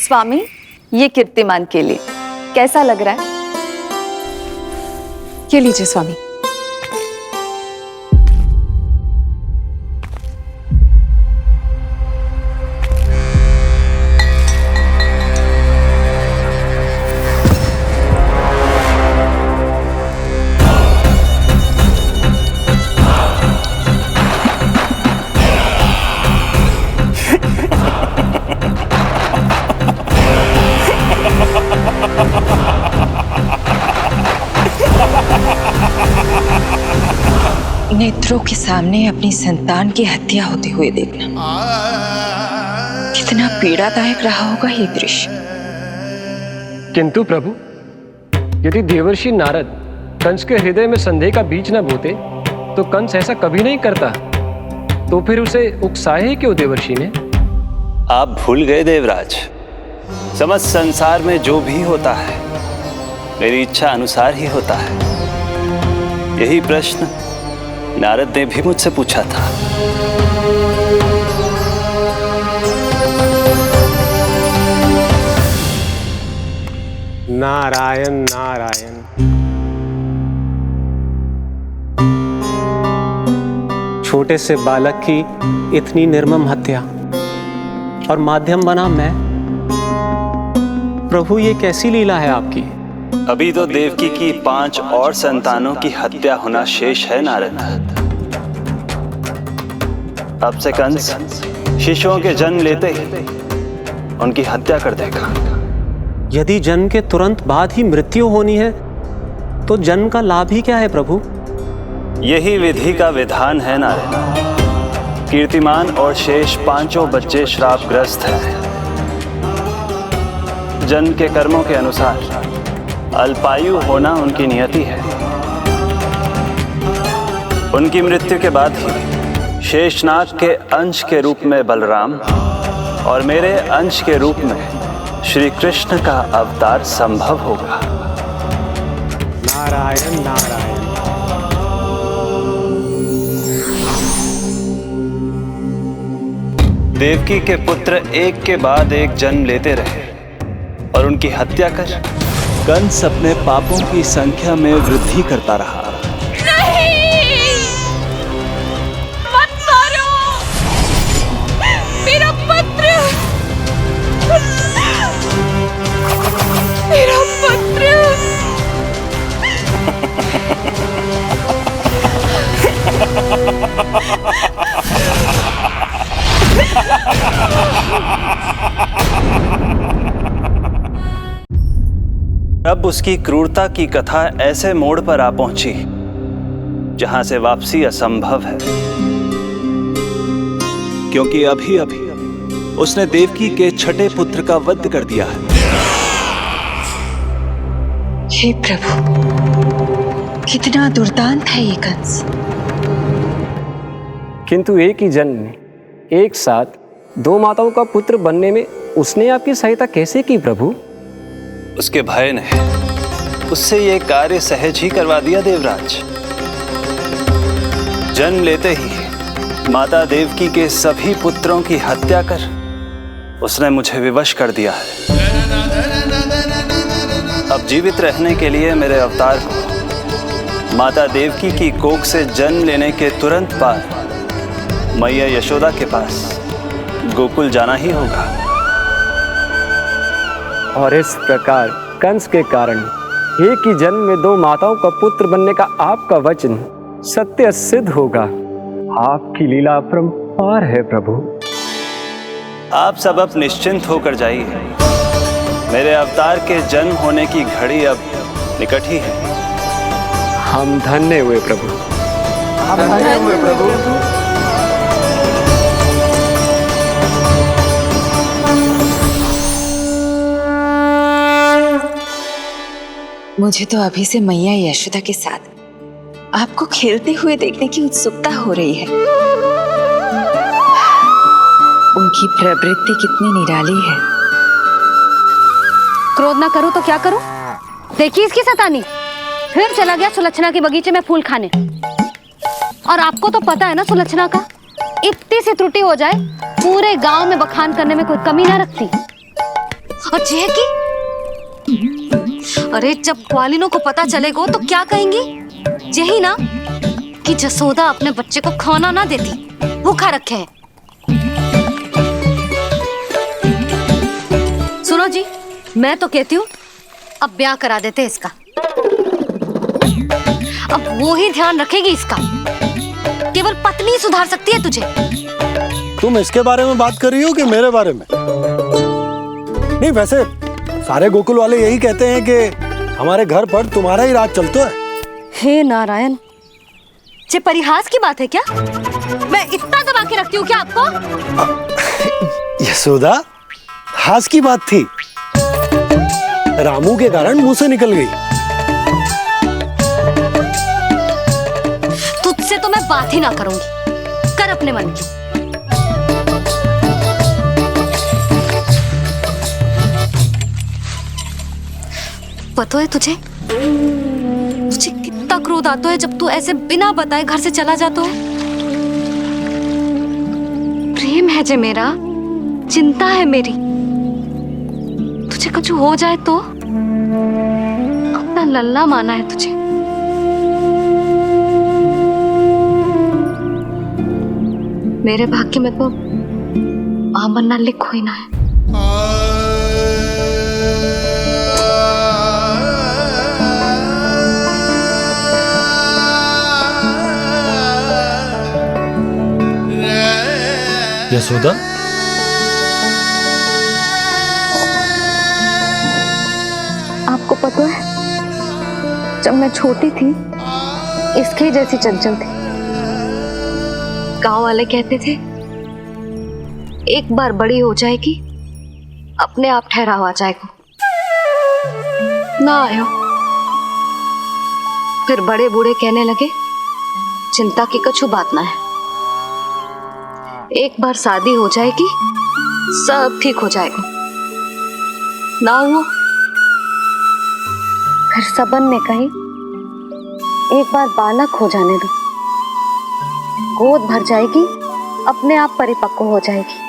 स्वामी, ये कीर्तिमान के लिए कैसा लग रहा है? ये लीजिए स्वामी। नेत्रों के सामने अपनी संतान की हत्या होते हुए देखना कितना पीड़ादायक रहा होगा ये दृश्य। किंतु प्रभु, यदि देवर्षि नारद कंस के हृदय में संदेह का बीज न बोते तो कंस ऐसा कभी नहीं करता। तो फिर उसे उकसाए ही क्यों देवर्षि ने? आप भूल गए देवराज, समस्त संसार में जो भी होता है मेरी इच्छा अनुसार ही होता है। यही प्रश्न नारद ने भी मुझसे पूछा था। नारायण नारायण। छोटे से बालक की इतनी निर्मम हत्या और माध्यम बना मैं। प्रभु, ये कैसी लीला है आपकी? अभी तो देवकी की 5 और संतानों की हत्या होना शेष है नारद। अब से कंस शिशुओं के जन्म लेते ही उनकी हत्या कर देगा। यदि जन्म के तुरंत बाद ही मृत्यु होनी है तो जन्म का लाभ ही क्या है प्रभु? यही विधि का विधान है नारद। कीर्तिमान और शेष 5 बच्चे श्रापग्रस्त हैं। जन्म के कर्मों के अनुसार अल्पायु होना उनकी नियति है। उनकी मृत्यु के बाद ही शेषनाग के अंश के रूप में बलराम और मेरे अंश के रूप में श्री कृष्ण का अवतार संभव होगा। नारायण नारायण। देवकी के पुत्र एक के बाद एक जन्म लेते रहे और उनकी हत्या कर कंस अपने पापों की संख्या में वृद्धि करता रहा। नहीं! मत मारो! मेरा पुत्र! मेरा पुत्र! अब उसकी क्रूरता की कथा ऐसे मोड़ पर आ पहुंची जहां से वापसी असंभव है, क्योंकि अभी अभी उसने देवकी के छठे पुत्र का वध कर दिया है। हे प्रभु, कितना दुर्दांत है ये कंस। किंतु एक ही जन्म में एक साथ 2 माताओं का पुत्र बनने में उसने आपकी सहायता कैसे की प्रभु? उसके भय ने उससे ये कार्य सहज ही करवा दिया देवराज। जन्म लेते ही माता देवकी के सभी पुत्रों की हत्या कर उसने मुझे विवश कर दिया है। अब जीवित रहने के लिए मेरे अवतार को माता देवकी की कोख से जन्म लेने के तुरंत बाद मैया यशोदा के पास गोकुल जाना ही होगा। और इस प्रकार कंस के कारण एक ही जन्म में 2 माताओं का पुत्र बनने का आपका वचन सत्य सिद्ध होगा। आपकी लीला अपरंपार है प्रभु। आप सब अब निश्चिंत होकर जाइए। मेरे अवतार के जन्म होने की घड़ी अब निकट ही है। हम धन्य हुए प्रभु। हम धन्य हुए प्रभु। मुझे तो अभी से मैया यशोदा के साथ आपको खेलते हुए देखने की उत्सुकता हो रही है। उनकी प्रवृत्ति कितनी निराली है। क्रोध ना करूं तो क्या करूं? देखिए इसकी शैतानी, फिर चला गया सुलक्षणा के बगीचे में फूल खाने। और आपको तो पता है ना सुलक्षणा का, इतनी सी त्रुटि हो जाए पूरे गांव में बखान करने में कोई कमी ना रखती। और जे की अरे जब ग्वालिनों को पता चलेगा तो क्या कहेंगी? यही ना कि जसोदा अपने बच्चे को खाना ना देती, भूखा रखे है। सुनो जी, मैं तो कहती हूँ अब ब्याह करा देते इसका। अब वो ही ध्यान रखेगी इसका। केवल पत्नी सुधार सकती है तुझे। तुम इसके बारे में बात कर रही हो कि मेरे बारे में? नहीं, वैसे सारे गोकुल वाले यही कहते हैं कि हमारे घर पर तुम्हारा ही राज चलता है। हे नारायण, ये परिहास की बात है क्या? मैं इतना दबा के रखती हूँ क्या आपको? यशोदा, हास की बात थी। रामू के कारण मुंह से निकल गई। तुझसे तो मैं बात ही ना करूंगी। कर अपने मन की। पता है तुझे कितना क्रोध आता है जब तू ऐसे बिना बताए घर से चला जाता है। प्रेम है जे मेरा, चिंता है मेरी। तुझे कुछ हो जाए तो अपना लल्ला माना है तुझे। मेरे भाग्य में तो मां बनना लिखो ही ना है। यशोदा, आपको पता है, जब मैं छोटी थी इसके जैसी चंचल थी। गांव वाले कहते थे एक बार बड़ी हो जाएगी अपने आप ठहराव आ जाएगा। ना आयो। फिर बड़े बूढ़े कहने लगे चिंता की कछु बात ना है, एक बार शादी हो जाएगी सब ठीक हो जाएगा। ना हुआ। फिर सबन ने कही एक बार बालक हो जाने दो, गोद भर जाएगी अपने आप परिपक्व हो जाएगी।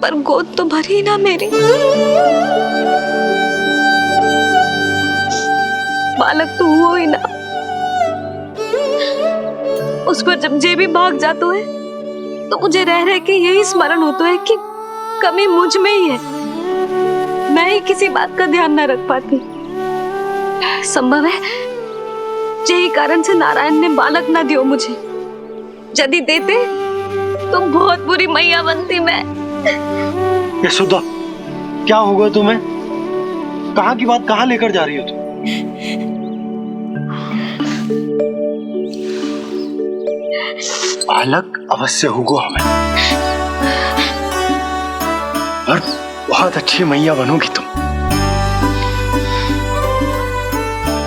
पर गोद तो भरी ना मेरी। बालक तो हुआ ही ना। उस पर जब जे भी भाग जाता है तो मुझे रह रह के यही स्मरण होता है कि कमी मुझ में ही है। मैं ही किसी बात का ध्यान न रख पाती। संभव है यही कारण से नारायण ने बालक ना दियो मुझे। यदि देते तो बहुत बुरी मैया बनती मैं। यशोदा, क्या होगा तुम्हें? कहाँ की बात कहाँ लेकर जा रही हो तुम? बालक अवश्य होगा हमें, और बहुत अच्छी मैया बनोगी तुम।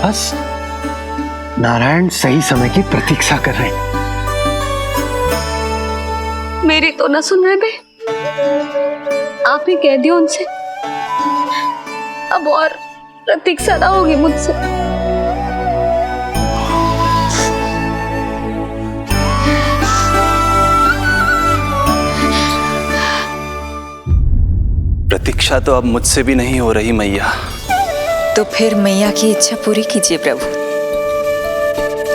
बस नारायण सही समय की प्रतीक्षा कर रहे हैं। मेरी तो ना सुन रहे बे। आप ही कह दियो उनसे, अब और प्रतीक्षा ना होगी मुझसे। प्रतीक्षा तो अब मुझसे भी नहीं हो रही मैया। तो फिर मैया की इच्छा पूरी कीजिए प्रभु।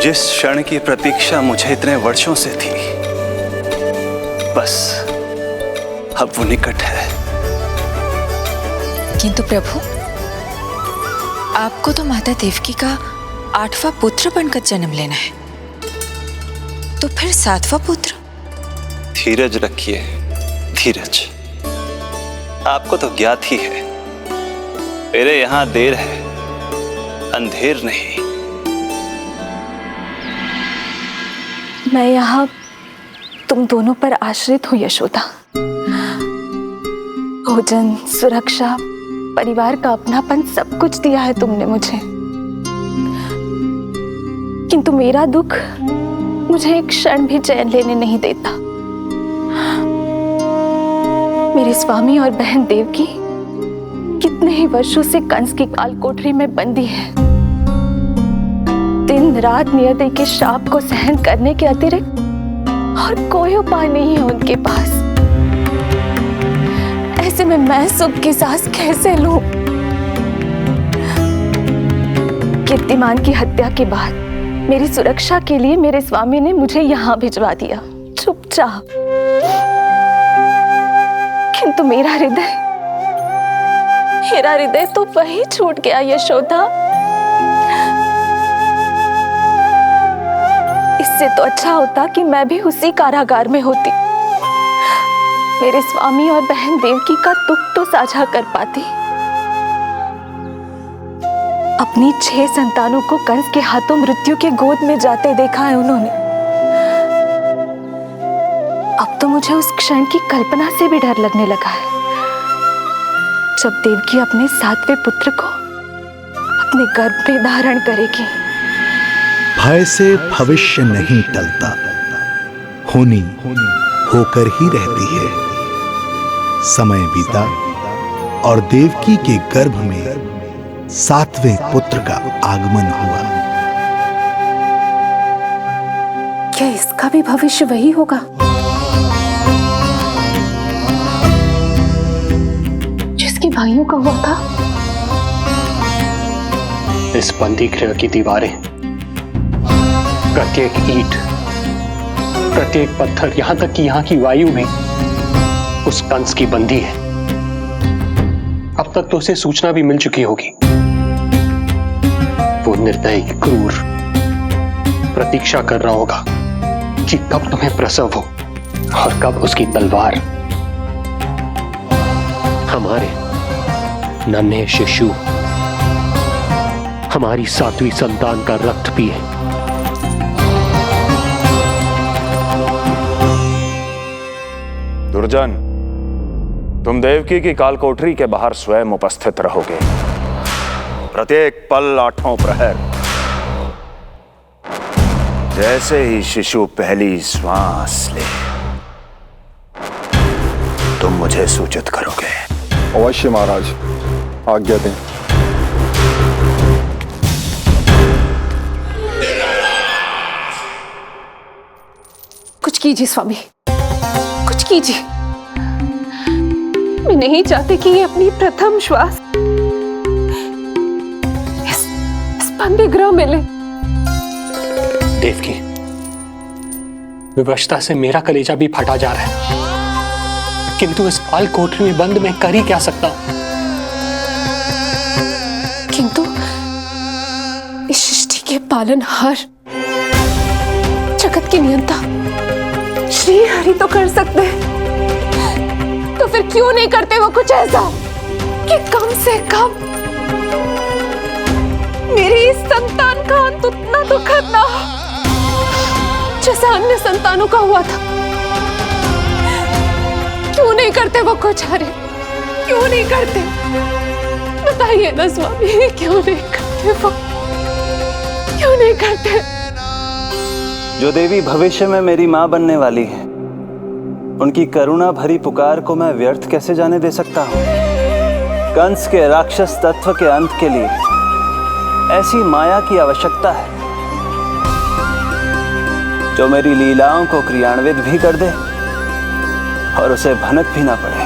जिस क्षण की प्रतीक्षा मुझे इतने वर्षों से थी, बस अब वो निकट है। किंतु प्रभु, आपको तो माता देवकी का 8वां पुत्र बनकर जन्म लेना है, तो फिर 7वां पुत्र? धीरज रखिए, धीरज। आपको तो ज्ञात ही है, मेरे यहां देर है, अंधेर नहीं। मैं यहाँ तुम दोनों पर आश्रित हूँ यशोदा। भोजन, सुरक्षा, परिवार का अपनापन सब कुछ दिया है तुमने मुझे, किंतु मेरा दुख मुझे एक क्षण भी चैन लेने नहीं देता। मेरे स्वामी और बहन देवकी कितने ही वर्षों से कंस की काल कोठरी में बंदी है। दिन रात नियति के शाप को सहन करने के अतिरिक्त और कोई उपाय नहीं है उनके पास। ऐसे में मैं सुख की सांस कैसे लूं? कीर्तिमान की हत्या के बाद मेरी सुरक्षा के लिए मेरे स्वामी ने मुझे यहाँ भिजवा दिया चुपचाप। किंतु मेरा हृदय तो वही छूट गया यशोदा। इससे तो अच्छा होता कि मैं भी उसी कारागार में होती, मेरे स्वामी और बहन देवकी का दुख तो साझा कर पाती। अपनी 6 संतानों को कंस के हाथों मृत्यु के गोद में जाते देखा है उन्होंने। अब तो मुझे उस क्षण की कल्पना से भी डर लगने लगा है, जब देवकी अपने 7वें पुत्र को अपने गर्भ में धारण करेगी। भय से भविष्य नहीं टलता, होनी होकर ही रहती है। समय बीता और देवकी के गर्भ में 7वें पुत्र का आगमन हुआ। क्या इसका भी भविष्य वही होगा जिसके भाइयों का हुआ था? इस बंदी गृह की दीवारें, प्रत्येक ईंट, प्रत्येक पत्थर, यहां तक कि यहां की वायु भी उस कंस की बंदी है। अब तक तो उसे सूचना भी मिल चुकी होगी। वो निर्दयी क्रूर प्रतीक्षा कर रहा होगा कि कब तुम्हें प्रसव हो और कब उसकी तलवार हमारे नन्हे शिशु, हमारी 7वीं संतान का रक्त पिए। दुर्जन, तुम देवकी की काल कोठरी के बाहर स्वयं उपस्थित रहोगे, प्रत्येक पल 8वां प्रहर। जैसे ही शिशु पहली श्वास ले, तुम मुझे सूचित करोगे। अवश्य महाराज, आज्ञा दें। कुछ कीजिए स्वामी, कुछ कीजिए। मैं नहीं चाहती कि ये अपनी प्रथम श्वास इस बंदी गृह में ले। देवकी, विवशता से मेरा कलेजा भी फटा जा रहा है, किंतु इस काल कोठरी में बंद मैं कर ही क्या सकता हूं? किंतु इस सृष्टि के पालनहार, जगत के नियंता श्री हरि तो कर सकते हैं, तो फिर क्यों नहीं करते वो कुछ ऐसा कि कम से कम मेरी इस संतान का अंत उतना दुखद ना हो जैसा अन्य संतानों का हुआ था। क्यों नहीं करते वो कुछ? अरे क्यों नहीं करते? बताइए ना स्वामी, क्यों नहीं करते वो? क्यों नहीं करते? जो देवी भविष्य में मेरी मां बनने वाली है, उनकी करुणा भरी पुकार को मैं व्यर्थ कैसे जाने दे सकता हूं? कंस के राक्षस तत्व के अंत के लिए ऐसी माया की आवश्यकता है जो मेरी लीलाओं को क्रियान्वित भी कर दे और उसे भनक भी ना पड़े।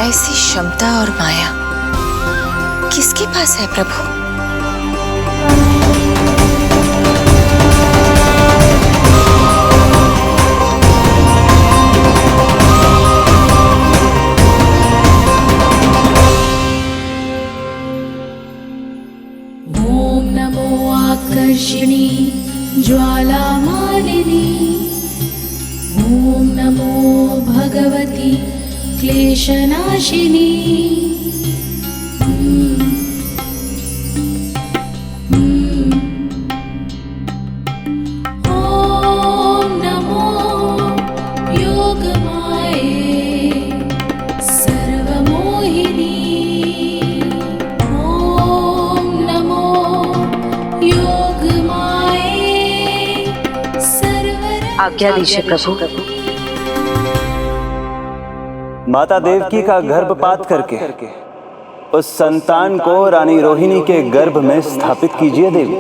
ऐसी क्षमता और माया किसके पास है प्रभु? ओम नमो आकर्षिणी ज्वाला मालिनी, ओम नमो भगवती क्लेशनाशिनी। ओम नमो योगमाये सर्वमोहिनी। ओम नमो योगमाये सर्वर। आज्ञा दीजिए प्रभु। माता देवकी का गर्भपात करके उस संतान को रानी रोहिणी के गर्भ में स्थापित कीजिए देवी।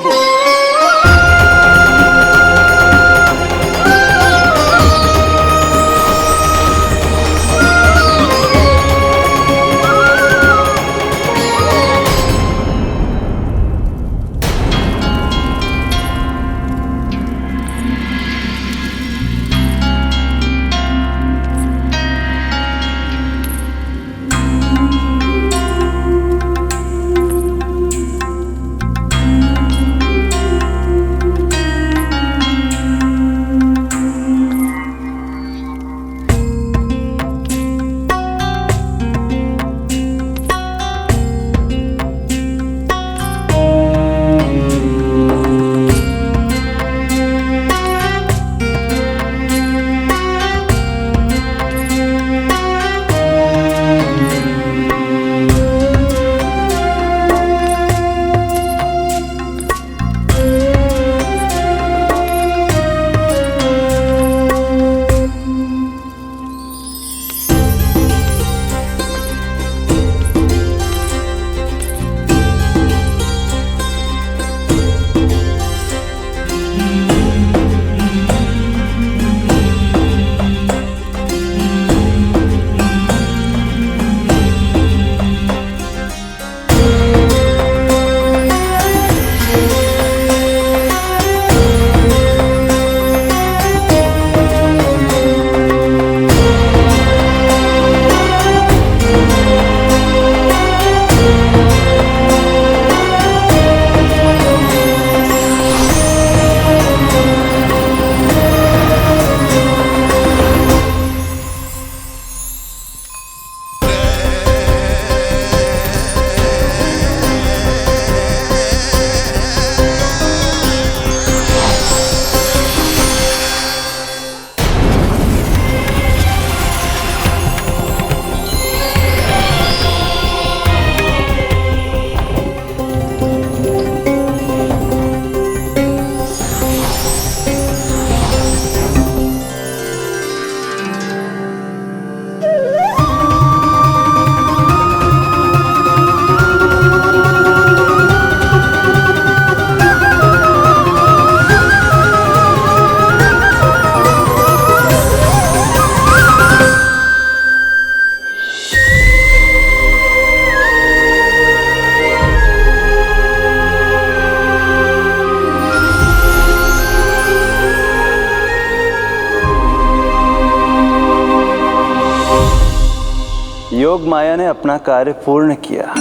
योग माया ने अपना कार्य पूर्ण किया।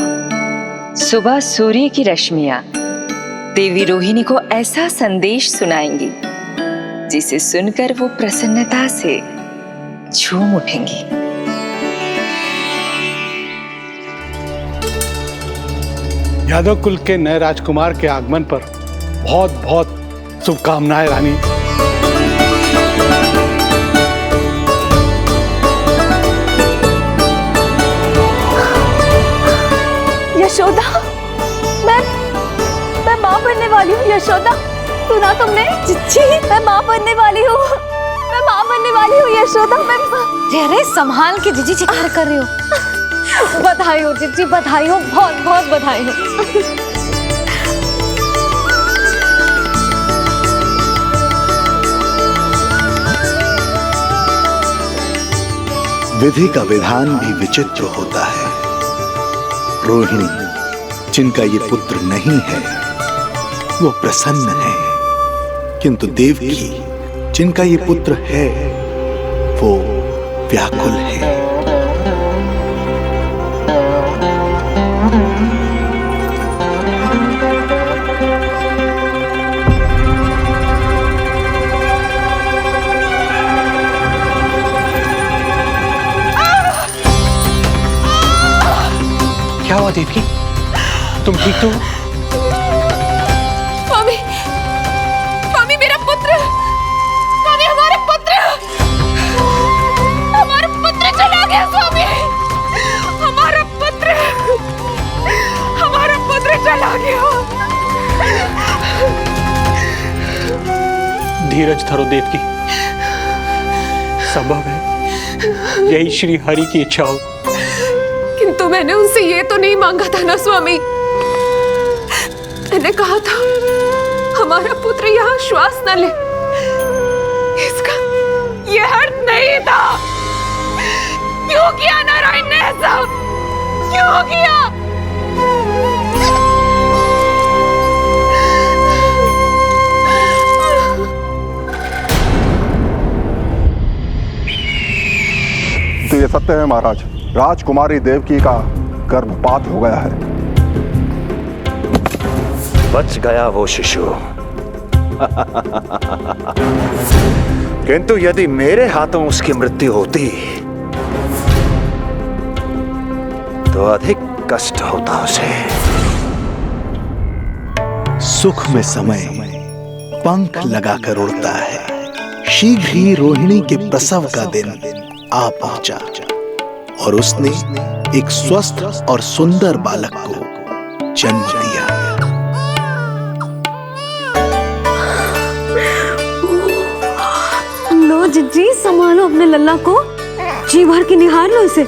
सुबह सूर्य की रश्मियां देवी रोहिणी को ऐसा संदेश सुनाएंगी जिसे सुनकर वो प्रसन्नता से झूम उठेंगी। यादव कुल के नए राजकुमार के आगमन पर बहुत बहुत शुभकामनाएं रानी। यशोदा, मैं माँ बनने वाली हूँ। यशोदा, सुना तुमने? चिच्ची, मैं माँ बनने वाली हूँ। मैं माँ बनने वाली हूँ यशोदा। अरे संभाल के जीजी चित्कार कर रही हो। बधाई हो जीजी, बधाई हो, बहुत बहुत बधाई हो। विधि का विधान भी विचित्र होता है। रोहिणी, जिनका ये पुत्र नहीं है, वो प्रसन्न है, किंतु देवकी, जिनका ये पुत्र है, वो व्याकुल है। क्या हुआ देवकी? तुम ठीक तो हो? स्वामी, स्वामी मेरा पुत्र, स्वामी हमारा पुत्र चला गया। स्वामी, हमारा पुत्र चला गया। धीरज धरो देवकी, संभव है यही श्री हरि की इच्छा हो। किंतु मैंने उनसे ये तो नहीं मांगा था ना स्वामी। मैंने कहा था हमारा पुत्र यहाँ श्वास न ले। इसका ये अर्थ नहीं था। क्यों किया नारायण ने ऐसा? क्यों किया? तो ये सत्य है महाराज, राजकुमारी देवकी का गर्भपात हो गया है। बच गया वो शिशु। किंतु यदि मेरे हाथों उसकी मृत्यु होती तो अधिक कष्ट होता उसे। सुख में समय पंख लगाकर उड़ता है। शीघ्र ही रोहिणी के प्रसव का दिन आ पहुंचा और उसने एक स्वस्थ और सुंदर बालक को जन्म दिया। लो जिज्जी, संभालो अपने लल्ला को, जी भर के निहार लो इसे।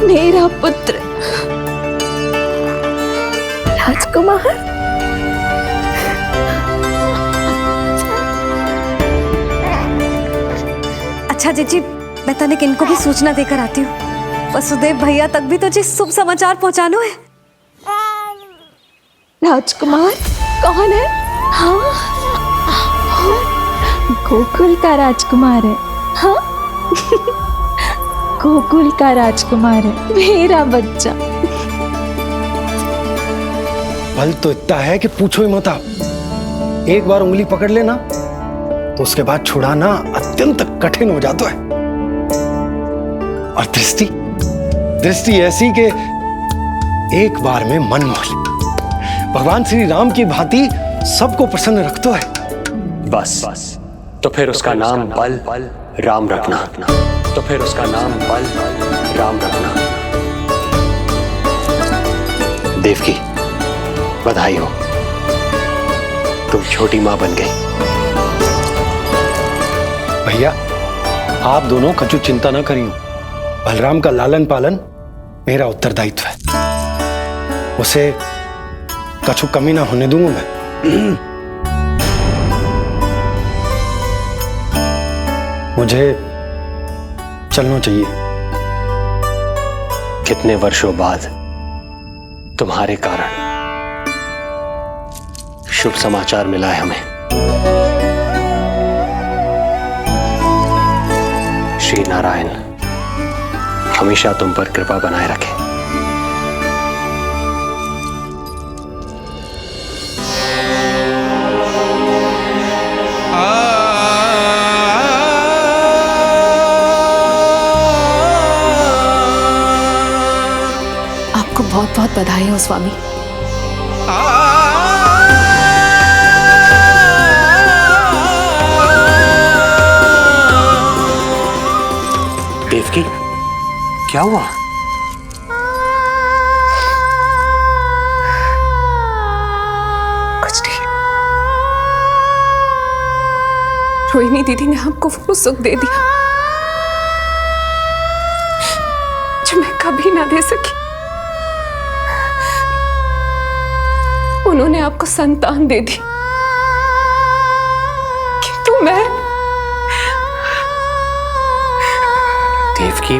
मेरा पुत्र राजकुमार। अच्छा जीजी, मैं तनिक इनको भी सूचना देकर आती हूँ। वसुदेव भैया तक भी तुझे शुभ समाचार पहुंचाना है। राजकुमार कौन है? हाँ, गोकुल का राजकुमार है। हाँ, गोकुल का राजकुमार है मेरा बच्चा। बल तो इतना है कि पूछो ही मत आप। एक बार उंगली पकड़ लेना तो उसके बाद छुड़ाना अत्यंत कठिन हो जाता है। और दृष्टि ऐसी कि एक बार में मन मोह ले। भगवान श्री राम की भांति सबको प्रसन्न रखतो है। बस तो फिर उसका नाम बल राम रखना। तो फिर उसका नाम बल राम रखना। देवकी, बधाई हो, तुम छोटी मां बन गई। भैया, आप दोनों कछु चिंता न करियो। बलराम का लालन पालन मेरा उत्तरदायित्व है। उसे कछु कमी ना होने दूंगा मैं। मुझे चलना चाहिए। कितने वर्षों बाद तुम्हारे कारण शुभ समाचार मिला है हमें। श्री नारायण हमेशा तुम पर कृपा बनाए रखे। आपको बहुत बहुत बधाई हो स्वामी। देवकी, क्या हुआ? कुछ नहीं। रोहिणी दीदी ने हमको वो सुख दे दिया जो मैं कभी ना दे सकी। उन्होंने आपको संतान दे दी, किंतु मैं देवकी,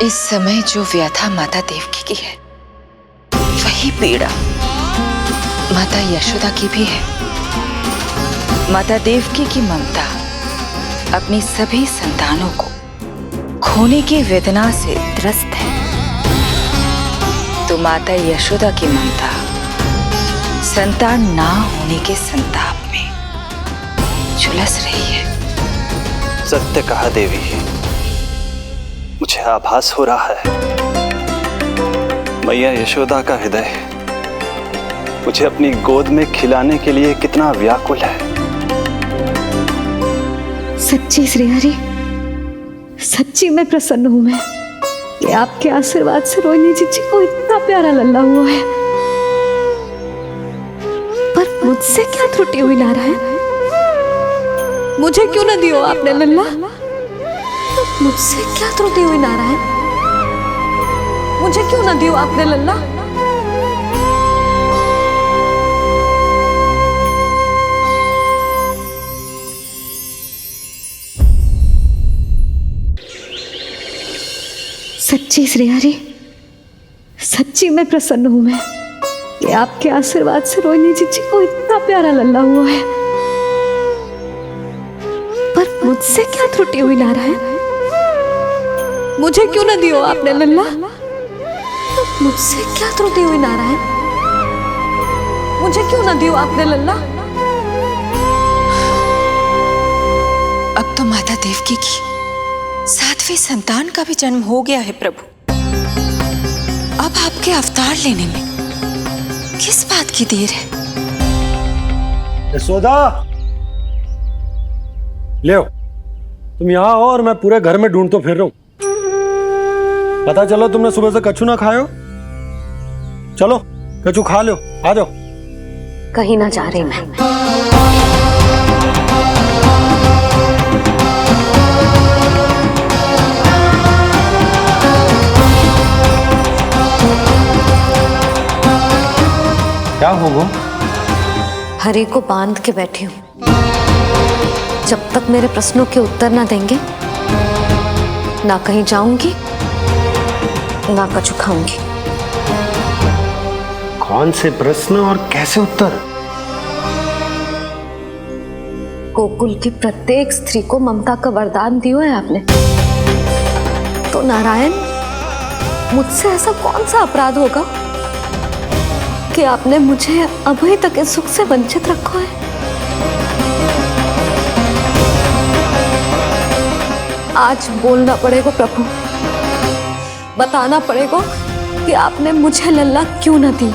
इस समय जो व्यथा माता देवकी की है वही पीड़ा माता यशोदा की भी है। माता देवकी की ममता अपनी सभी संतानों को खोने की वेदना से त्रस्त है, तो माता यशोदा की ममता संतान ना होने के संताप में झुलस रही है। सत्य कहा देवी, मुझे आभास हो रहा है मैया यशोदा का हृदय मुझे अपनी गोद में खिलाने के लिए कितना व्याकुल है। सच्ची श्रीहरि, सच्ची मैं प्रसन्न हूं मैं कि आपके आशीर्वाद से रोहिणी जी को इतना प्यारा लल्ला हुआ है। पर मुझसे क्या त्रुटि हुई नारायण? मुझे क्यों न दियो आपने लल्ला? मुझसे क्या त्रुटि हुई नारायण? मुझे क्यों न दियो आपने लल्ला? सच्ची श्रीहरि, सच्ची मैं प्रसन्न हूं मैं कि आपके आशीर्वाद से रोहिणी जी को इतना प्यारा लल्ला हुआ है। पर मुझसे क्या त्रुटि हुई नारायण? मुझे क्यों न दियो आपने लल्ला? मुझसे क्या त्रुटि हुई नारायण? मुझे क्यों न दियो आपने लल्ला? अब तो माता देवकी की 7वें संतान का भी जन्म हो गया है प्रभु। अब आपके अवतार लेने में किस बात की देर है? यशोदा, ले आओ, तुम यहाँ आओ और मैं पूरे घर में ढूंढतो फिर रहा हूं। पता चलो तुमने सुबह से कछु ना खायो। चलो कछु खा लो, आ जाओ। कहीं ना जा रही मैं। क्या हो वो? हरि को बांध के बैठी हूं। जब तक मेरे प्रश्नों के उत्तर ना देंगे, ना कहीं जाऊंगी, ना कछु खाऊंगी। कौन से प्रश्न और कैसे उत्तर? गोकुल की प्रत्येक स्त्री को ममता का वरदान दिया है आपने, तो नारायण मुझसे ऐसा कौन सा अपराध होगा कि आपने मुझे अभी तक इस सुख से वंचित रखा है? आज बोलना पड़ेगा प्रभु, बताना पड़ेगा कि आपने मुझे लल्ला क्यों न दी।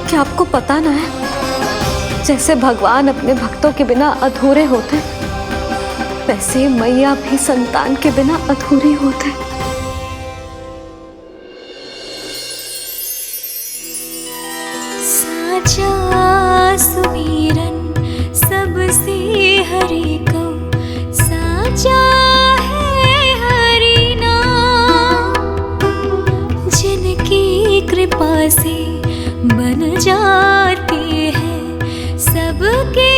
क्या आपको पता ना है, जैसे भगवान अपने भक्तों के बिना अधूरे होते, वैसे मैया भी संतान के बिना अधूरी होते। साचा सुमीरन सबसे हरि को, साचा है हरि नाम, जिनकी कृपा से बन जाते हैं सबके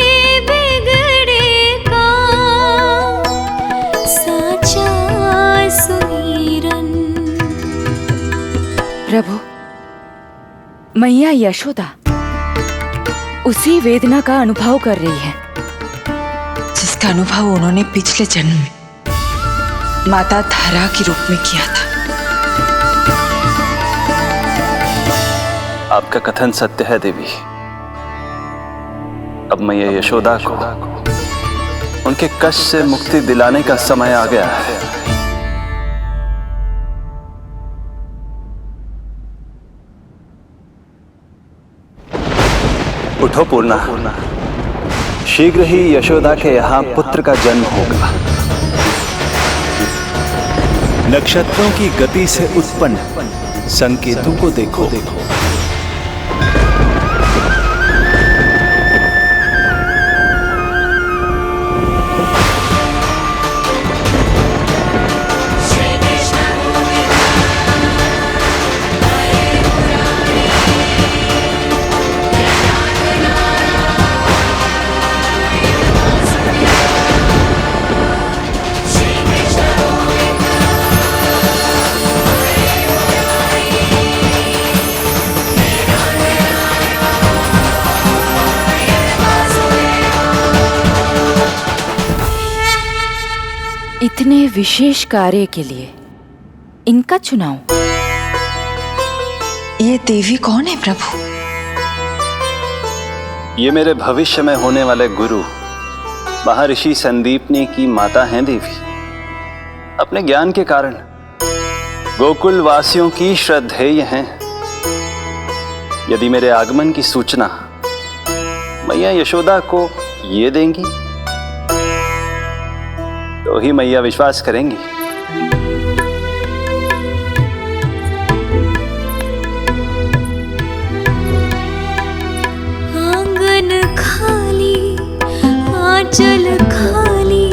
मैया यशोदा उसी वेदना का अनुभव कर रही है जिसका अनुभव उन्होंने पिछले जन्म में माता धारा के रूप में किया था। आपका कथन सत्य है देवी। अब मैया यशोदा को उनके कष्ट से मुक्ति दिलाने का समय आ गया है। उठो पूर्णा, शीघ्र ही यशोदा के यहाँ पुत्र का जन्म होगा। नक्षत्रों की गति से उत्पन्न संकेतों को देखो। इतने विशेष कार्य के लिए इनका चुनाव। ये देवी कौन है प्रभु? ये मेरे भविष्य में होने वाले गुरु महर्षि संदीपनी की माता हैं देवी। अपने ज्ञान के कारण गोकुल वासियों की श्रद्धेय हैं। यदि मेरे आगमन की सूचना मैया यशोदा को ये देंगी तो ही मैया विश्वास करेंगी। आंगन खाली, आंचल खाली,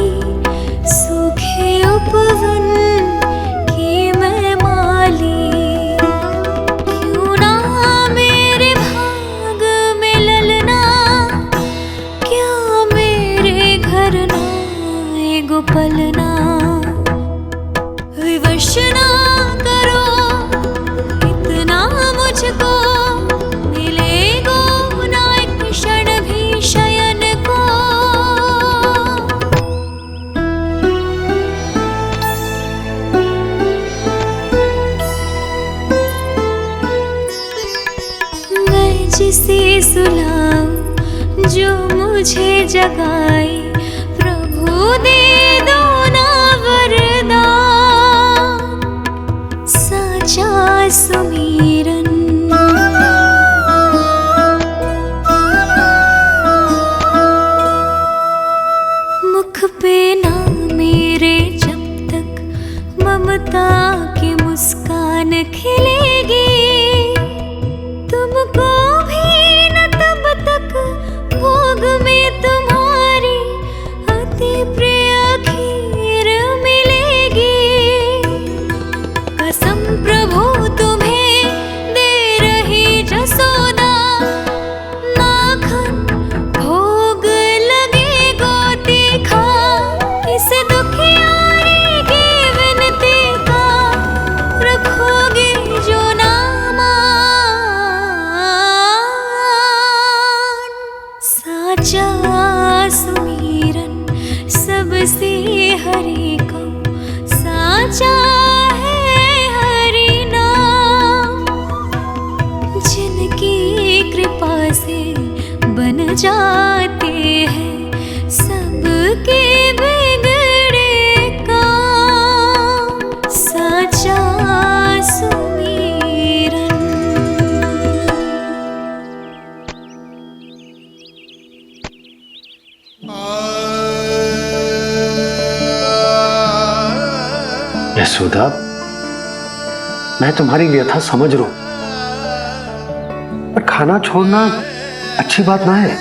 सूखे उपवन की मैं माली। क्यों ना मेरे भाग में ललना, क्या मेरे घर ना गोपलना। विवश ना करो इतना मुझको, मिलेगो ना एक क्षण भी शयन को। मैं जिसे सुलाऊं जो मुझे जगाए, दे दो ना वरदान। साचा सुमीरन मुख पे ना मेरे जब तक ममता की मुस्कान खिलेगी। तुमको भी न तब तक भोग में तुम्हारी प्रिय खीर मिलेगी। कसम प्रभु तुम्हें दे रही जसोदा, माखन भोग लगेगो तीखा। इस दुखियारी की विनती का रखोगे जो नाम। साचा सुमीरन सबसे हरि को, साचा है हरि नाम। जिनकी कृपा से बन जाते हैं सबके बिगड़े काम। साचा सुमीरन। यशोदा, मैं तुम्हारी व्यथा समझ रहा हूं, पर खाना छोड़ना अच्छी बात ना है।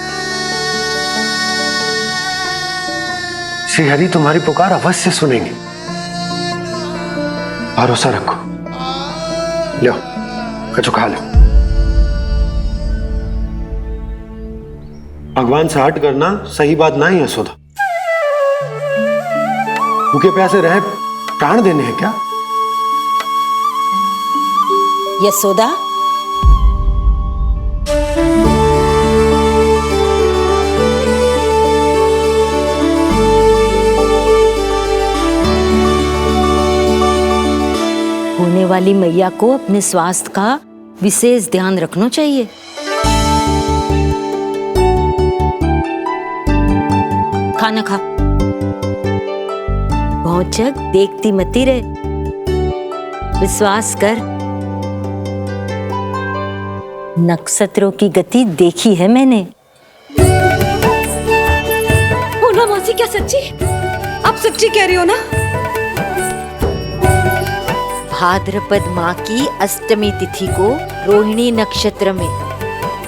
श्री हरि तुम्हारी पुकार अवश्य सुनेंगे। भरोसा रखो। लो, कछु खा लो। भगवान से हट करना सही बात ना है यशोदा। भूखे प्यासे रहे प्राण देने हैं क्या? यशोदा, वाली मैया को अपने स्वास्थ्य का विशेष ध्यान रखना चाहिए। खाना खा, भौचक देखती मती रहे, विश्वास कर। नक्षत्रों की गति देखी है मैंने। पूना मौसी, क्या सच्ची? आप सच्ची कह रही हो ना? भाद्रपद माह की अष्टमी तिथि को रोहिणी नक्षत्र में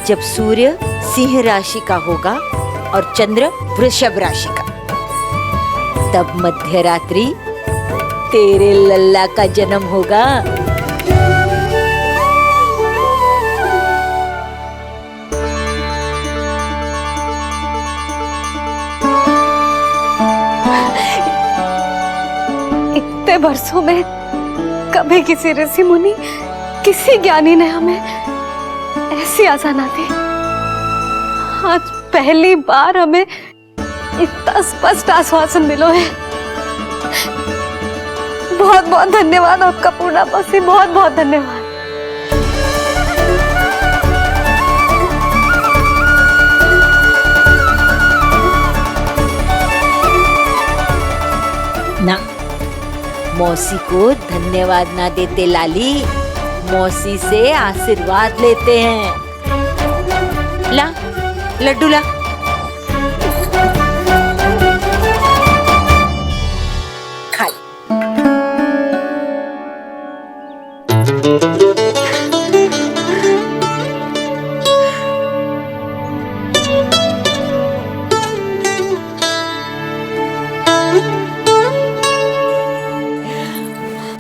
जब सूर्य सिंह राशि का होगा और चंद्र वृषभ राशि का, तब मध्य रात्रि तेरे लल्ला का जन्म होगा। इतने वर्षों में कभी किसी ऋषि मुनि, किसी ज्ञानी ने हमें ऐसी आशा ना दी। आज पहली बार हमें इतना स्पष्ट आश्वासन मिलो है। बहुत बहुत धन्यवाद आपका पूर्णा मौसी, बहुत बहुत धन्यवाद। ना, मौसी को धन्यवाद ना देते लाली, मौसी से आशीर्वाद लेते हैं। ला लड्डू ला। खा।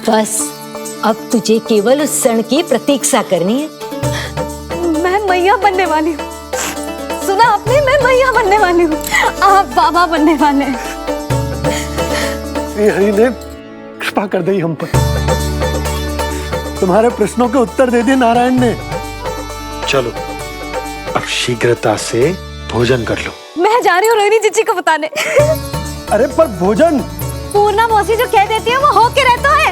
बस अब तुझे केवल उस क्षण की प्रतीक्षा करनी है। मैं मैया बनने वाली हूँ। सुना आपने? मैं मैया बनने वाली हूँ, आप बाबा बनने वाले हैं। श्री हरि ने कृपा कर दी हम पर। तुम्हारे प्रश्नों के उत्तर दे दिए नारायण ने। चलो अब शीघ्रता से भोजन कर लो। मैं जा रही हूँ रोहिणी जीजी को बताने। अरे पर भोजन पूर्णा मौसी जो कह देती है वो होके रहता है।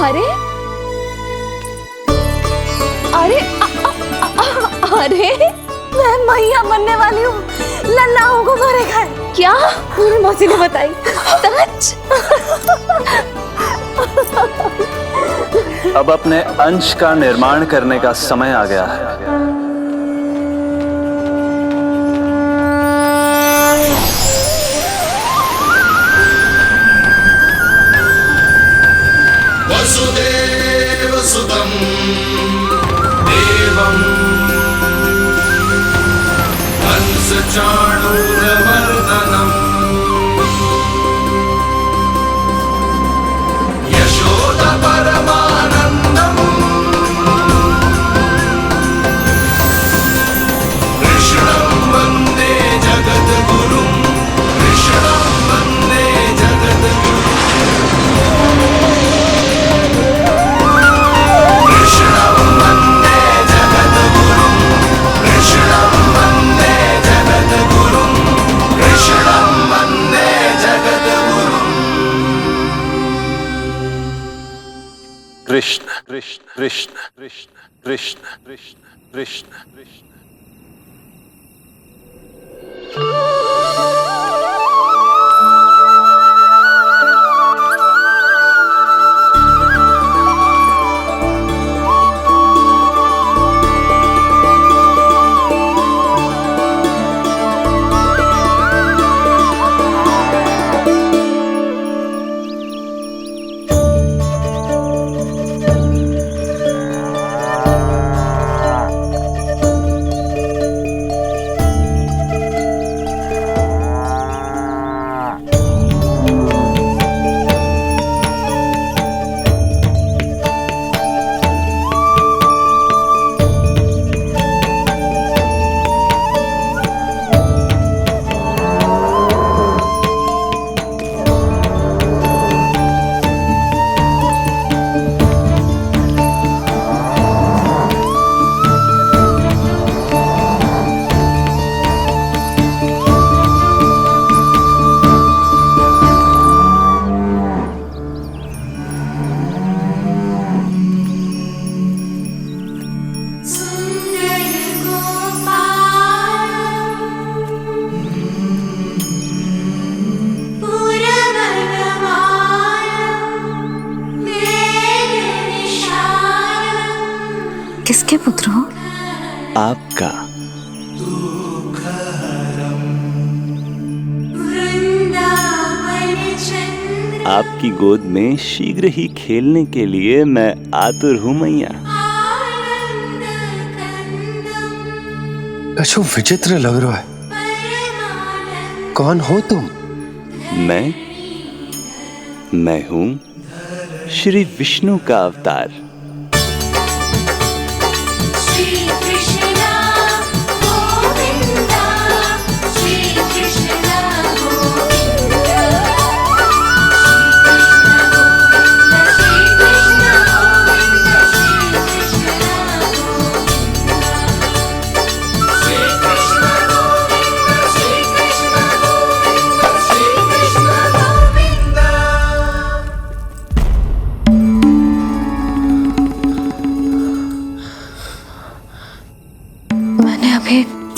अरे अरे अरे मैं मैया बनने वाली हूँ, लल्लाओं को मारेगा है। क्या? पूरी मौसी ने बताई। सच? अब अपने अंश का निर्माण करने का समय आ गया है। वसुदेव सुतं देवं कंसचाणूरमर्दनम् यशोदा परमानन्दम् कृष्णं वन्दे जगद्गुरुं कृष्णं वन्दे जगद्गुरुं कृष्ण कृष्ण कृष्ण कृष्ण कृष्ण कृष्ण कृष्ण कृष्ण। किसके पुत्र हो? आपका। आपकी गोद में शीघ्र ही खेलने के लिए मैं आतुर हूं मैया। कछु विचित्र लग रहा है। कौन हो तुम? मैं हूं श्री विष्णु का अवतार।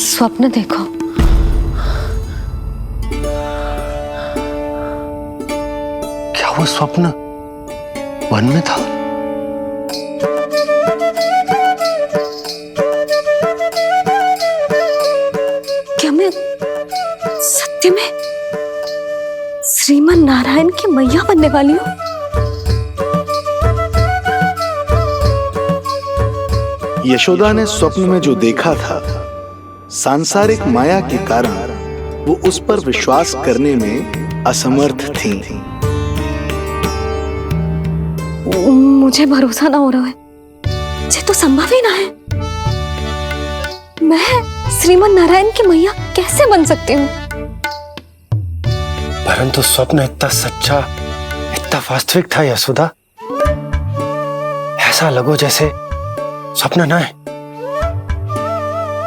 स्वप्न देखो। क्या वो स्वप्न वन में था? क्या मैं सत्य में श्रीमन नारायण की मैया बनने वाली हूँ? यशोदा ने स्वप्न में जो देखा था, सांसारिक माया के कारण वो उस पर विश्वास करने में असमर्थ थी। मुझे भरोसा ना हो रहा है। ये तो संभव ही ना है। मैं श्रीमन नारायण की मैया कैसे बन सकती हूँ? परंतु स्वप्न इतना सच्चा, इतना वास्तविक था यशोदा। ऐसा लगो जैसे स्वप्न ना है,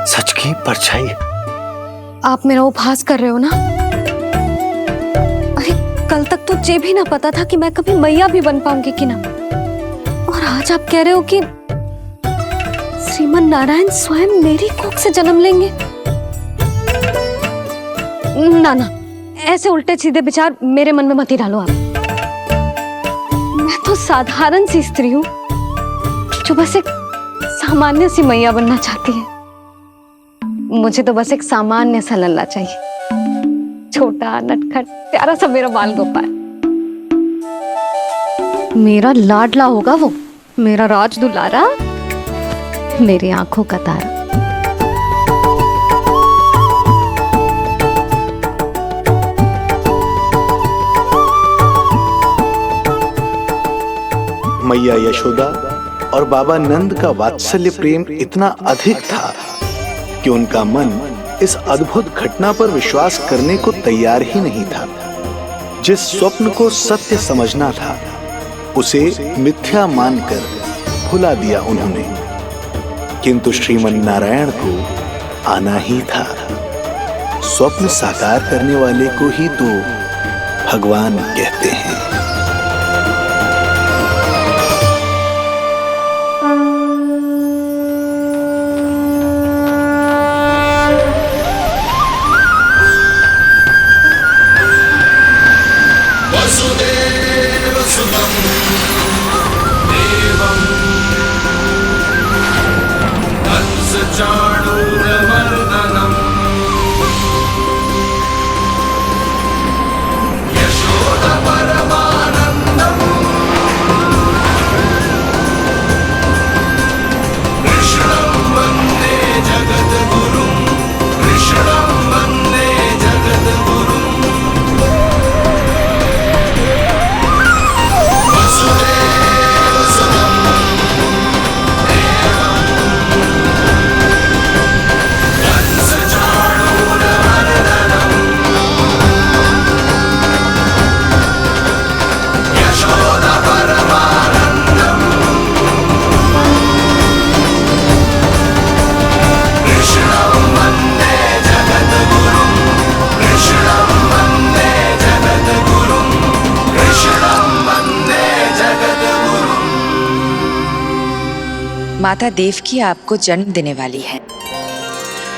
सच की परछाई। आप मेरा उपहास कर रहे हो ना? अरे कल तक तो ये भी ना पता था कि मैं कभी मैया भी बन पाऊंगी कि ना। और आज आप कह रहे हो कि श्रीमन नारायण स्वयं मेरी कोख से जन्म लेंगे। ना ना, ऐसे उल्टे सीधे विचार मेरे मन में मत ही डालो आप। मैं तो साधारण सी स्त्री हूँ जो बस एक सामान्य सी मैया बनना चाहती है। मुझे तो बस एक सामान्य सा लल्ला चाहिए, छोटा नटखट प्यारा सा मेरा बाल गोपाल। मेरा लाडला होगा वो, मेरा राज दुलारा, मेरी आंखों का तारा। मैया यशोदा और बाबा नंद का वात्सल्य प्रेम इतना अधिक था कि उनका मन इस अद्भुत घटना पर विश्वास करने को तैयार ही नहीं था। जिस स्वप्न को सत्य समझना था, उसे मिथ्या मानकर भुला दिया उन्होंने। किंतु श्रीमन नारायण को आना ही था। स्वप्न साकार करने वाले को ही तो भगवान कहते हैं। माता देवकी आपको जन्म देने वाली है,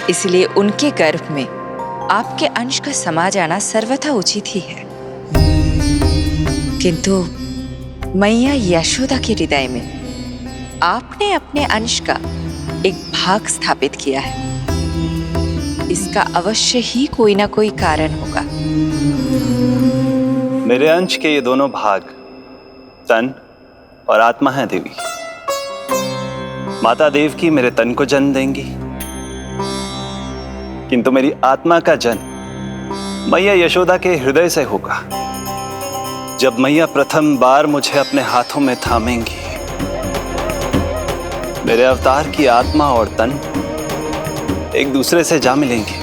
इसलिए उनके गर्भ में आपके अंश का समा जाना सर्वथा उचित ही है। किंतु मैया यशोदा के हृदय में आपने अपने अंश का एक भाग स्थापित किया है, इसका अवश्य ही कोई ना कोई कारण होगा। मेरे अंश के ये दोनों भाग तन और आत्मा हैं देवी। माता देवकी मेरे तन को जन्म देंगी, किंतु मेरी आत्मा का जन्म मैया यशोदा के हृदय से होगा। जब मैया प्रथम बार मुझे अपने हाथों में थामेंगी, मेरे अवतार की आत्मा और तन एक दूसरे से जा मिलेंगे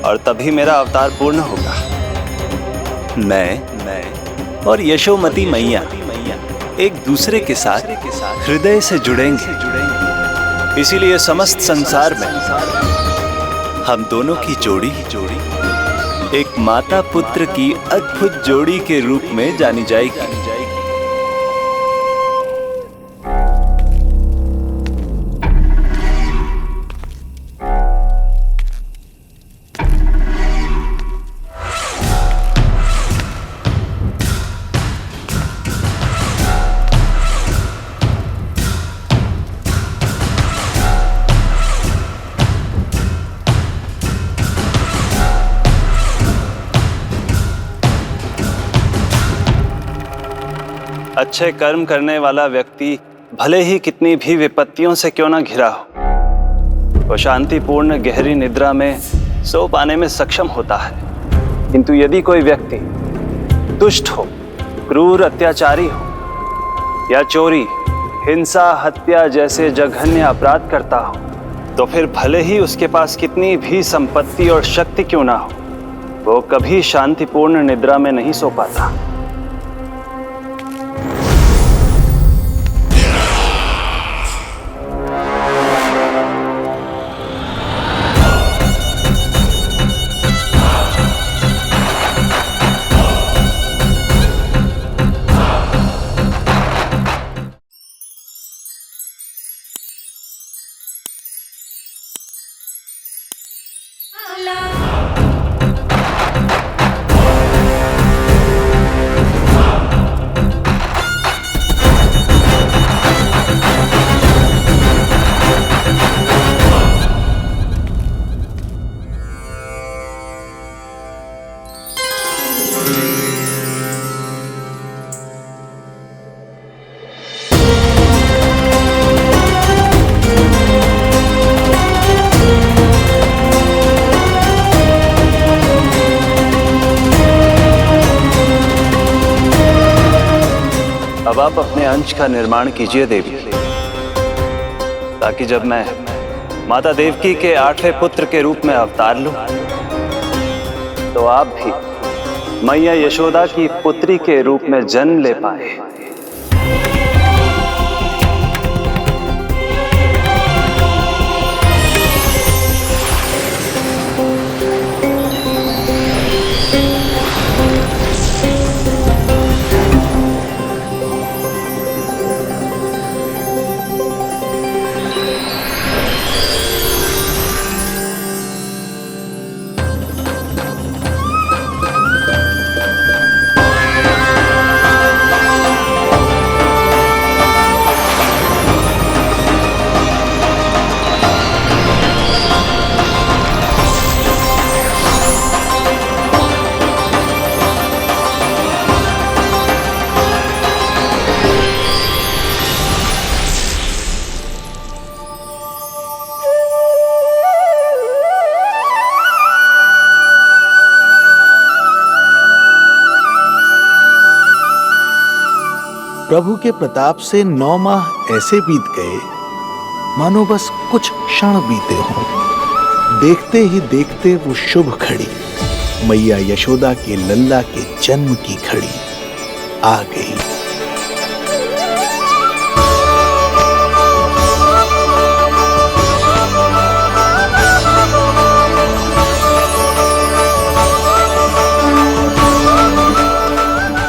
और तभी मेरा अवतार पूर्ण होगा। मैं और यशोमती मैया एक दूसरे के साथ हृदय से जुड़ेंगे। इसीलिए समस्त संसार में हम दोनों की जोड़ी एक माता पुत्र की अद्भुत जोड़ी के रूप में जानी जाएगी। अच्छे कर्म करने वाला व्यक्ति भले ही कितनी भी विपत्तियों से क्यों ना घिरा हो, वो शांतिपूर्ण गहरी निद्रा में सो पाने में सक्षम होता है। किंतु यदि कोई व्यक्ति दुष्ट हो, क्रूर अत्याचारी हो या चोरी, हिंसा, हत्या जैसे जघन्य अपराध करता हो, तो फिर भले ही उसके पास कितनी भी संपत्ति और शक्ति क्यों ना हो, वो कभी शांतिपूर्ण निद्रा में नहीं सो पाता। अब आप अपने अंश का निर्माण कीजिए देवी, ताकि जब मैं माता देवकी के 8वें पुत्र के रूप में अवतार लूं, तो आप भी मैया यशोदा की पुत्री के रूप में जन्म ले पाए। प्रभु के प्रताप से 9 माह ऐसे बीत गए मानो बस कुछ क्षण बीते हों। देखते ही देखते वो शुभ घड़ी, मैया यशोदा के लल्ला के जन्म की घड़ी आ गई।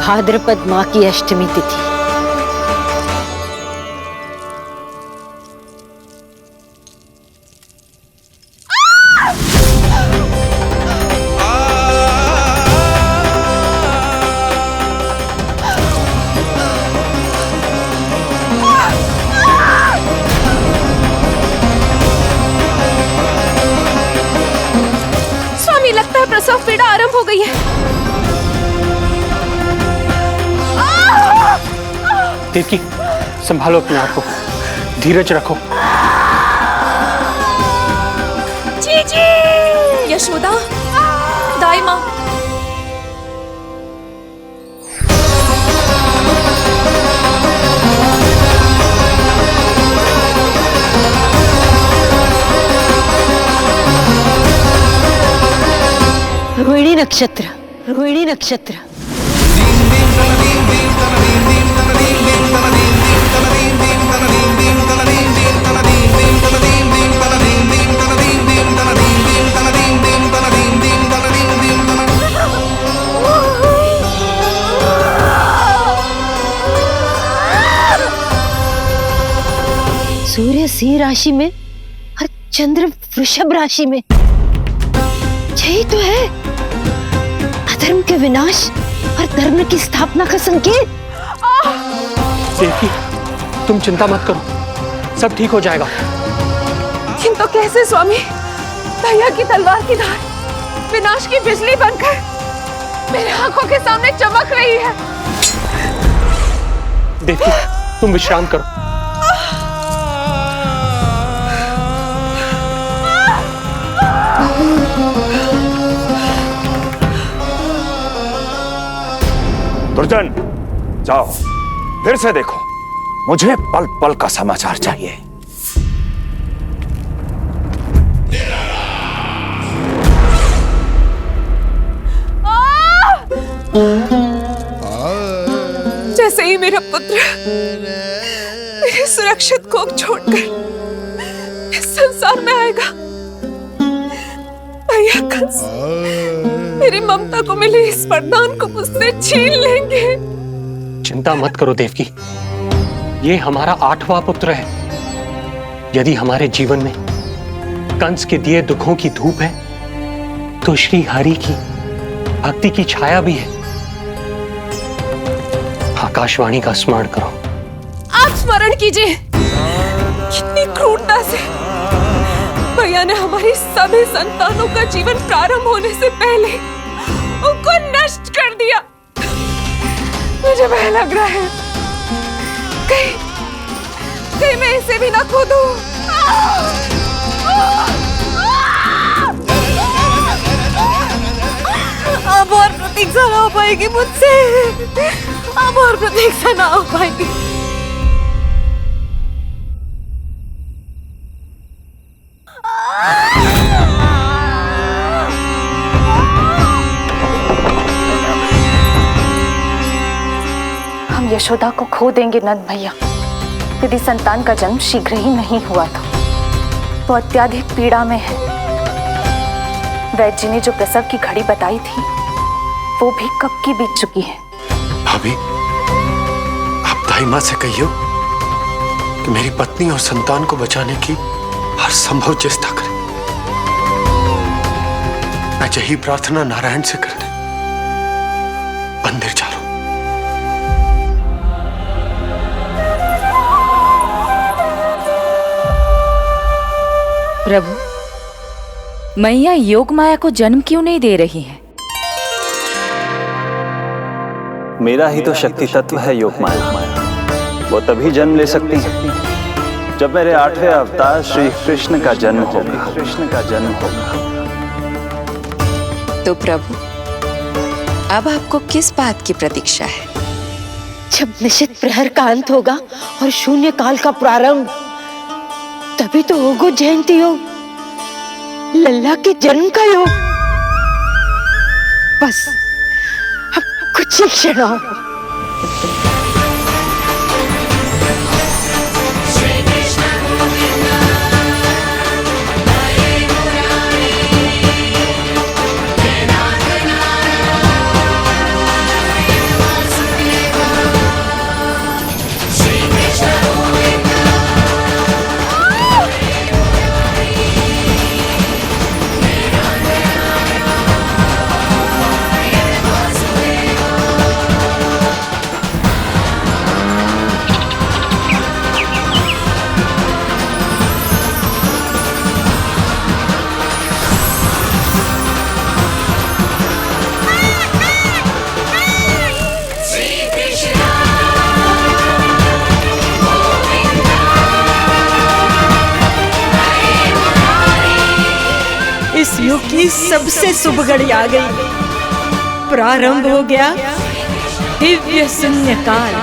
भाद्रपद माह की अष्टमी तिथि। प्रसव पीड़ा आरंभ हो गई है। देवकी, संभालो अपने आप को, धीरज रखो। जीजी, यशोदा, दाई माँ। रोहिणी नक्षत्र, रोहिणी नक्षत्र। सूर्य सिंह राशि में और चंद्र वृषभ राशि में, यही तो है अधर्म के विनाश और धर्म की स्थापना का संकेत। देवकी, तुम चिंता मत करो, सब ठीक हो जाएगा। किंतु कैसे स्वामी? भैया की तलवार की धार विनाश की बिजली बनकर मेरे आंखों के सामने चमक रही है। देवकी, तुम विश्राम करो। दुर्जन, जाओ फिर से देखो, मुझे पल पल का समाचार चाहिए। जैसे ही मेरा पुत्र मेरे सुरक्षित कोख छोड़कर इस संसार में आएगा, भैया कंस मेरी ममता को मिले इस वरदान को मुझसे छीन लेंगे। चिंता मत करो देवकी, ये हमारा 8वां पुत्र है। यदि हमारे जीवन में कंस के दिए दुखों की धूप है, तो श्री हरि की भक्ति की छाया भी है। आकाशवाणी का स्मरण करो। आप स्मरण कीजिए, कितनी क्रूरता से भैया ने हमारी सभी संतानों का जीवन प्रारंभ होने से पहले उनको नष्ट कर दिया। मुझे भय लग रहा है, कहीं मैं इसे भी ना खो दूं। अब और प्रतीक्षा ना हो पाएगी मुझसे, अब और प्रतीक्षा ना हो पाएगी। हम यशोदा को खो देंगे नंद भैया, यदि संतान का जन्म शीघ्र ही नहीं हुआ तो। वो अत्यधिक पीड़ा में है। वैद्य जी ने जो प्रसव की घड़ी बताई थी, वो भी कब की बीत चुकी है। भाभी, आप दाई माँ से कहियो कि मेरी पत्नी और संतान को बचाने की हर संभव चेष्टा करें। मैं यही प्रार्थना नारायण से करने मंदिर जा रहा हूं। प्रभु, मैया योग माया को जन्म क्यों नहीं दे रही है? मेरा ही तो शक्ति तत्व है योग माया। वो तभी जन्म ले सकती है जब मेरे 8वें अवतार श्री कृष्ण का जन्म होगा। कृष्ण का जन्म होगा। तो प्रभु, अब आपको किस बात की प्रतीक्षा है? जब निश्चित प्रहर का अंत होगा और शून्य काल का प्रारंभ, तभी तो होगा जयंती योग, लल्ला के जन्म का योग। बस अब कुछ ही क्षण और। खुशियों की सबसे शुभ घड़ी आ गई। प्रारंभ हो गया दिव्य शून्यकाल।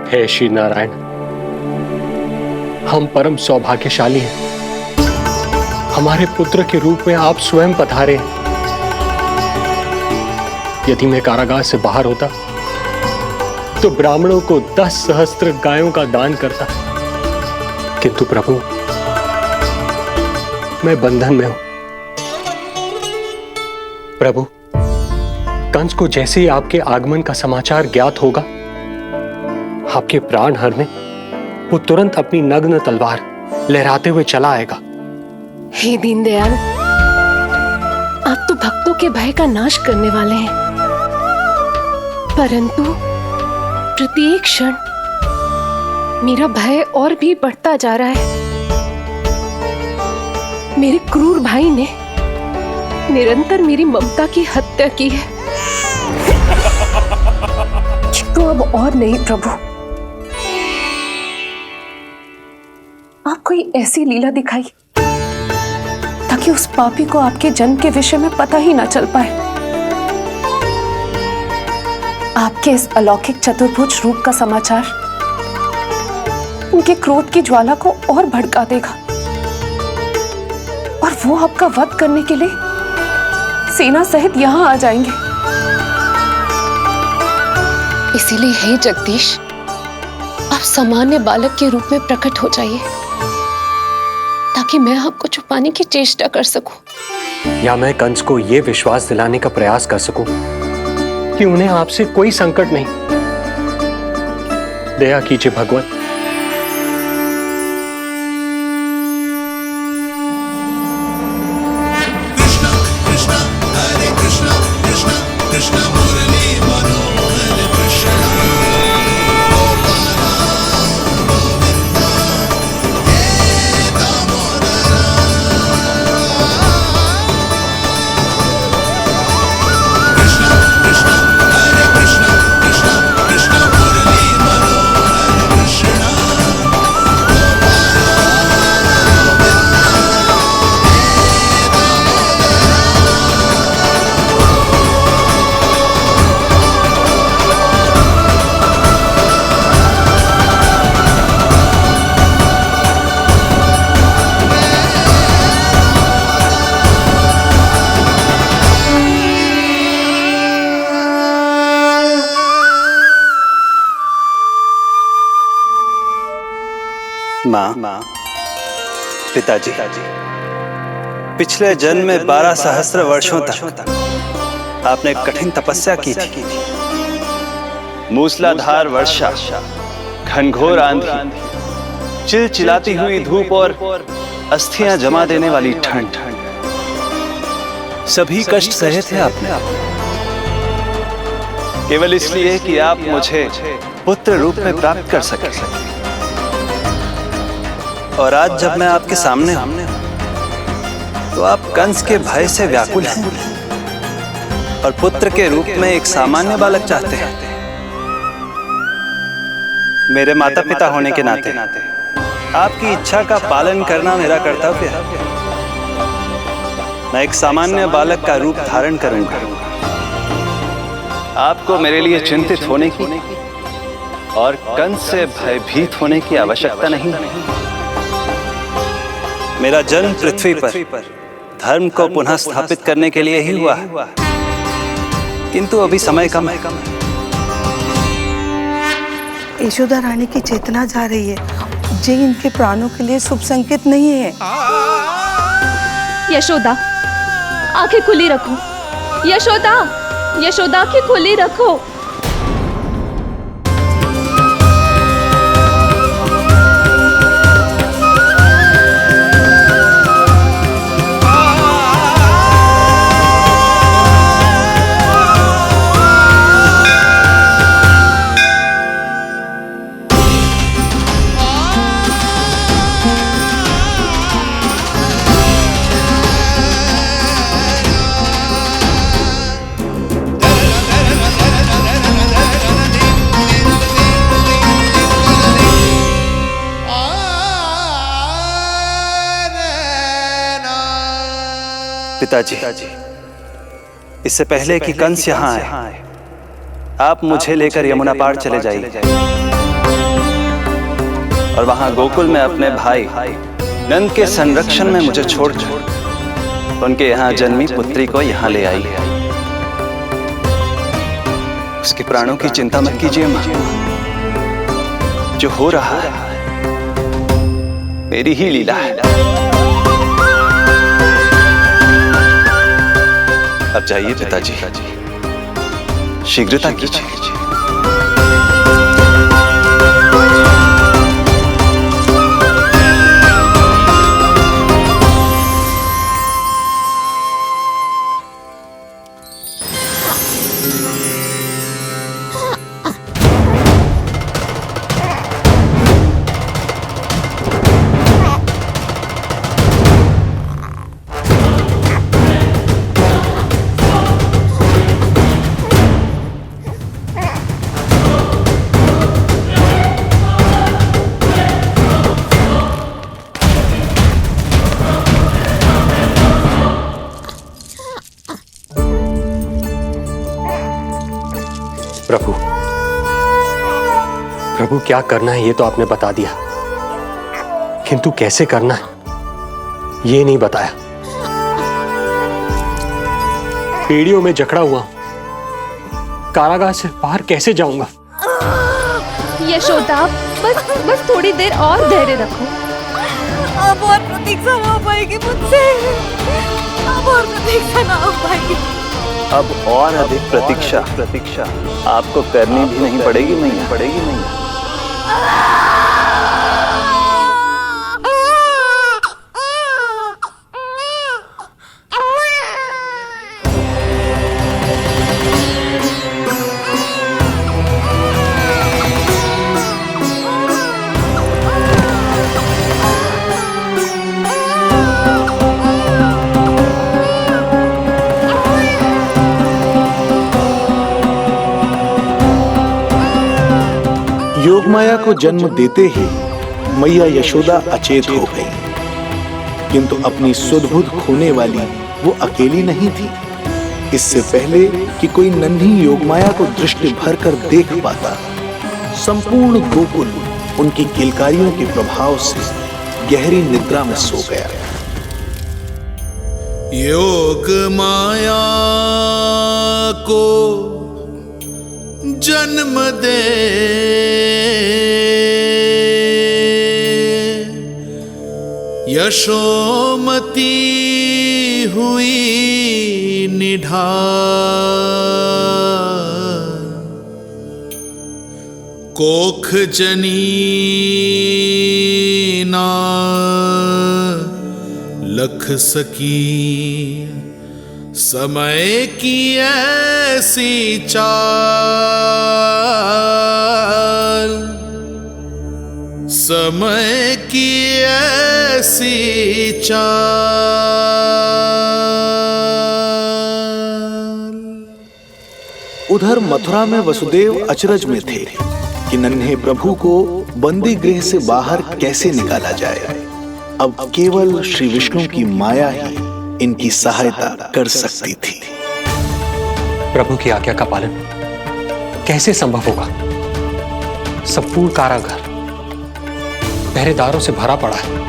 हे श्री नारायण, हम परम सौभाग्यशाली हैं। हमारे पुत्र के रूप में आप स्वयं पधारे हैं। यदि मैं कारागार से बाहर होता तो ब्राह्मणों को 10 सहस्त्र गायों का दान करता, किंतु प्रभु मैं बंधन में हूं। प्रभु, कंस को जैसे ही आपके आगमन का समाचार ज्ञात होगा, आपके प्राण हरने वो तुरंत अपनी नग्न तलवार लहराते हुए चला आएगा। हे दीनदयाल, आप तो भक्तों के भय का नाश करने वाले हैं, परंतु प्रत्येक क्षण मेरा भय और भी बढ़ता जा रहा है। मेरे क्रूर भाई ने निरंतर मेरी ममता की हत्या की है। तो अब और नहीं प्रभु, आप कोई ऐसी लीला दिखाई ताकि उस पापी को आपके जन्म के विषय में पता ही ना चल पाए। आपके इस अलौकिक चतुर्भुज रूप का समाचार उनके क्रोध की ज्वाला को और भड़का देगा और वो आपका वध करने के लिए सेना सहित यहां आ जाएंगे। इसीलिए हे जगदीश, आप सामान्य बालक के रूप में प्रकट हो जाइए ताकि मैं आपको छुपाने की चेष्टा कर सकूं। या मैं कंस को यह विश्वास दिलाने का प्रयास कर सकूं कि उन्हें आपसे कोई संकट नहीं। दया कीजिए भगवान। Krishna माँ, पिताजी, पिछले जन्म में 12 सहस्त्र वर्षों तक आपने कठिन तपस्या की थी। मूसलाधार वर्षा, घनघोर आंधी, चिलचिलाती हुई धूप और अस्थियां जमा देने वाली ठंड, सभी कष्ट सहे थे आपने, केवल इसलिए कि आप मुझे पुत्र रूप में प्राप्त कर सके। और आज जब मैं आपके सामने हूं, तो आप कंस के भय से व्याकुल हैं और पुत्र के रूप में एक सामान्य बालक चाहते हैं। मेरे माता पिता होने के नाते आपकी इच्छा का पालन करना मेरा कर्तव्य है। मैं एक सामान्य बालक का रूप धारण करूंगा। आपको मेरे लिए चिंतित होने की और कंस से भयभीत होने की आवश्यकता नहीं। मेरा जन्म पृथ्वी पर धर्म को पुनः स्थापित करने के लिए ही हुआ है, किंतु अभी समय कम है। यशोदा रानी की चेतना जा रही है, ये इनके प्राणों के लिए शुभ संकेत नहीं है। यशोदा, आंखें खुली रखो। यशोदा, यशोदा, आंखें खुली रखो। पिताजी, इससे पहले कि कंस यहाँ आए, आप मुझे लेकर यमुना पार चले जाइए और वहां गोकुल में अपने भाई नंद के संरक्षण में मुझे छोड़कर उनके यहाँ जन्मी पुत्री को यहाँ ले आई। उसके प्राणों की चिंता मत कीजिए माँ, जो हो रहा है मेरी ही लीला है। अब जाइए पिताजी, शीघ्रता कीजिए। प्रभु, प्रभु क्या करना है ये तो आपने बता दिया, किंतु कैसे करना है ये नहीं बताया। पेड़ियों में जकड़ा हुआ, कारागार से बाहर कैसे जाऊंगा? यशोदा, बस थोड़ी देर और धैर्य रखो। अब और प्रतीक्षा ना हो पाएगी मुझसे, अब और प्रतीक्षा ना हो पाएगी। अब और अधिक प्रतीक्षा आपको करनी भी नहीं पड़ेगी मैया, योगमाया को जन्म देते ही मैया यशोदा अचेत हो गई, किंतु अपनी सुध-बुध खोने वाली वो अकेली नहीं थी। इससे पहले कि कोई नन्ही योगमाया को दृष्टि भर कर देख पाता, संपूर्ण गोकुल उनकी किलकारियों के प्रभाव से गहरी निद्रा में सो गया। योग माया को जन्म दे यशोमती हुई निढाल, कोख जनी ना लख सकी, समय की ऐसी चाल, समय की ऐसी चाल। उधर मथुरा में वसुदेव अचरज में थे कि नन्हे प्रभु को बंदी गृह से बाहर कैसे निकाला जाए। अब केवल श्री विष्णु की माया ही इनकी सहायता कर सकती थी। प्रभु की आज्ञा का पालन कैसे संभव होगा? संपूर्ण कारागार पहरेदारों से भरा पड़ा है।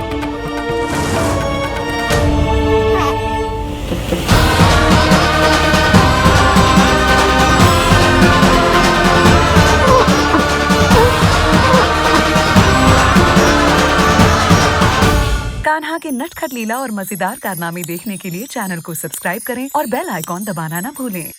कान्हा के नटखट लीला और मजेदार कारनामे देखने के लिए चैनल को सब्सक्राइब करें और बेल आइकॉन दबाना ना भूलें।